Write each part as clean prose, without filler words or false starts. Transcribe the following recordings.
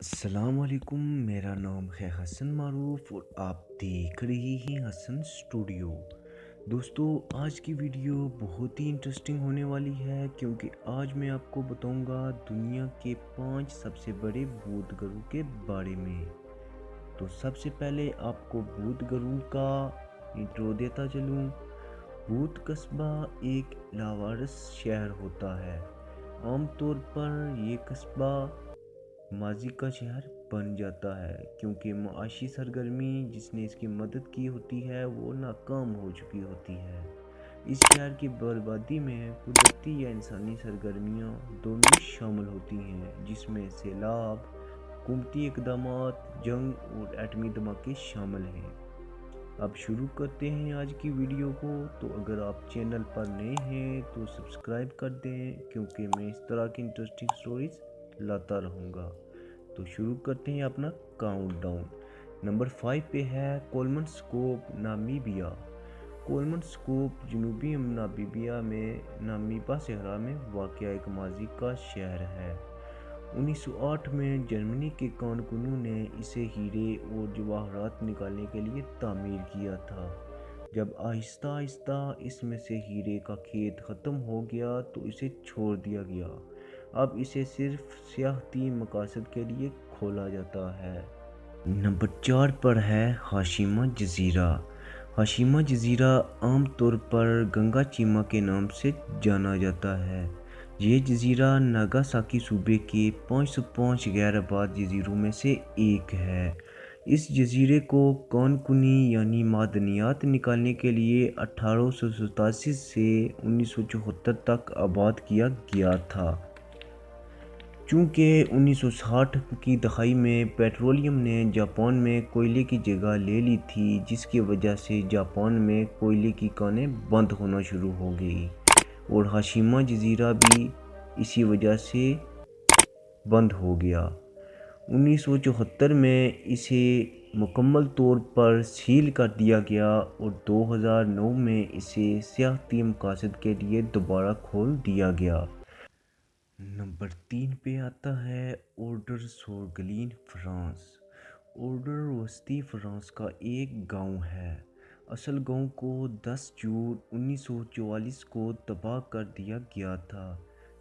السلام علیکم، میرا نام ہے حسن معروف اور آپ دیکھ رہے ہیں حسن اسٹوڈیو۔ دوستو، آج کی ویڈیو بہت ہی انٹرسٹنگ ہونے والی ہے کیونکہ آج میں آپ کو بتاؤں گا دنیا کے 5 سب سے بڑے بودھ گرو کے بارے میں۔ تو سب سے پہلے آپ کو بودھ گرو کا انٹرو دیتا چلوں۔ بودھ قصبہ ایک لاوارث شہر ہوتا ہے۔ عام طور پر یہ قصبہ ماضی کا شہر بن جاتا ہے کیونکہ معاشی سرگرمی جس نے اس کی مدد کی ہوتی ہے وہ ناکام ہو چکی ہوتی ہے۔ اس شہر کی بربادی میں قدرتی یا انسانی سرگرمیاں دونوں شامل ہوتی ہیں، جس میں سیلاب، حکومتی اقدامات، جنگ اور ایٹمی دھماکے شامل ہیں۔ اب شروع کرتے ہیں آج کی ویڈیو کو۔ تو اگر آپ چینل پر نئے ہیں تو سبسکرائب کر دیں کیونکہ میں اس طرح کی انٹرسٹنگ سٹوریز لاتا رہوں گا۔ تو شروع کرتے ہیں اپنا کاؤنٹ ڈاؤن۔ نمبر 5 پہ ہے کولمنسکوپ، نامیبیا۔ کولمنسکوپ جنوبی نامیبیا میں نامیبا صحرا میں واقع ایک ماضی کا شہر ہے۔ 1908 میں جرمنی کے کان کنوں نے اسے ہیرے اور جواہرات نکالنے کے لیے تعمیر کیا تھا۔ جب آہستہ آہستہ اس میں سے ہیرے کا کھیت ختم ہو گیا تو اسے چھوڑ دیا گیا۔ اب اسے صرف سیاحتی مقاصد کے لیے کھولا جاتا ہے۔ نمبر 4 پر ہے ہاشیما جزیرہ۔ ہاشیما جزیرہ عام طور پر گنگا چیما کے نام سے جانا جاتا ہے۔ یہ جزیرہ ناگاساکی صوبے کے 505 غیر آباد جزیروں میں سے ایک ہے۔ اس جزیرے کو کان کنی یعنی معدنیات نکالنے کے لیے 1887 سے 1974 تک آباد کیا گیا تھا۔ چونکہ 1960 کی دہائی میں پیٹرولیم نے جاپان میں کوئلے کی جگہ لے لی تھی، جس کی وجہ سے جاپان میں کوئلے کی کانیں بند ہونا شروع ہو گئی اور ہاشیما جزیرہ بھی اسی وجہ سے بند ہو گیا۔ 1974 میں اسے مکمل طور پر سیل کر دیا گیا اور 2009 میں اسے سیاحتی مقاصد کے لیے دوبارہ کھول دیا گیا۔ نمبر 3 پہ آتا ہے اوردر سورگلین، فرانس۔ اوردر وسطی فرانس کا ایک گاؤں ہے۔ اصل گاؤں کو 10 جون 1944 کو تباہ کر دیا گیا تھا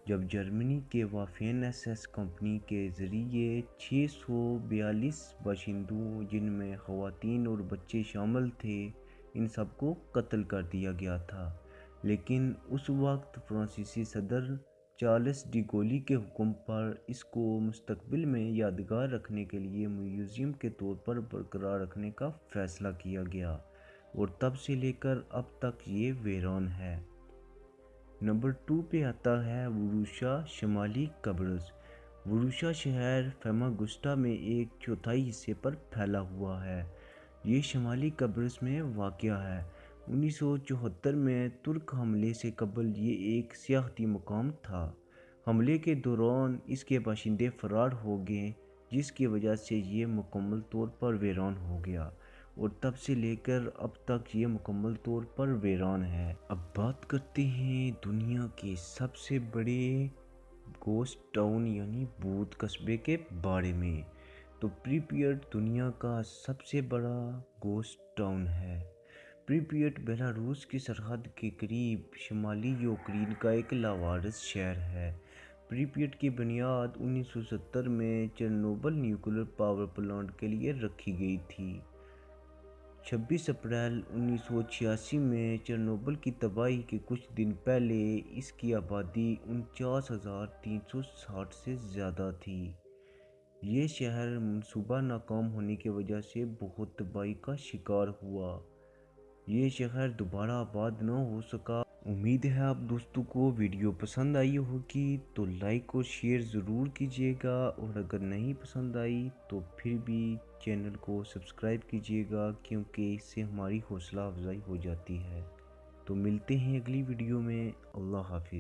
جب جرمنی کے وافین ایس ایس کمپنی کے ذریعے 642 باشندوں، جن میں خواتین اور بچے شامل تھے، ان سب کو قتل کر دیا گیا تھا۔ لیکن اس وقت فرانسیسی صدر چارلس ڈی گولی کے حکم پر اس کو مستقبل میں یادگار رکھنے کے لیے میوزیم کے طور پر برقرار رکھنے کا فیصلہ کیا گیا اور تب سے لے کر اب تک یہ ویران ہے۔ نمبر 2 پہ آتا ہے وروشا، شمالی قبرص۔ وروشا شہر فیماگسٹا میں ایک چوتھائی حصے پر پھیلا ہوا ہے۔ یہ شمالی قبرص میں واقع ہے۔ 1974 میں ترک حملے سے قبل یہ ایک سیاحتی مقام تھا۔ حملے کے دوران اس کے باشندے فرار ہو گئے، جس کی وجہ سے یہ مکمل طور پر ویران ہو گیا اور تب سے لے کر اب تک یہ مکمل طور پر ویران ہے۔ اب بات کرتے ہیں دنیا کے سب سے بڑے گھوسٹ ٹاؤن یعنی بودھ قصبے کے بارے میں۔ تو پریپیٹ دنیا کا سب سے بڑا گھوسٹ ٹاؤن ہے۔ پریپیٹ بیلاروس کی سرحد کے قریب شمالی یوکرین کا ایک لاوارث شہر ہے۔ پریپیٹ کی بنیاد 1970 میں چرنوبل نیوکلیئر پاور پلانٹ کے لیے رکھی گئی تھی۔ 26 اپریل 1986 میں چرنوبل کی تباہی کے کچھ دن پہلے اس کی آبادی 49,360 سے زیادہ تھی۔ یہ شہر منصوبہ ناکام ہونے کی وجہ سے بہت تباہی کا شکار ہوا۔ یہ شہر دوبارہ آباد نہ ہو سکا۔ امید ہے آپ دوستوں کو ویڈیو پسند آئی ہوگی تو لائک اور شیئر ضرور کیجیے گا، اور اگر نہیں پسند آئی تو پھر بھی چینل کو سبسکرائب کیجیے گا کیونکہ اس سے ہماری حوصلہ افزائی ہو جاتی ہے۔ تو ملتے ہیں اگلی ویڈیو میں۔ اللہ حافظ۔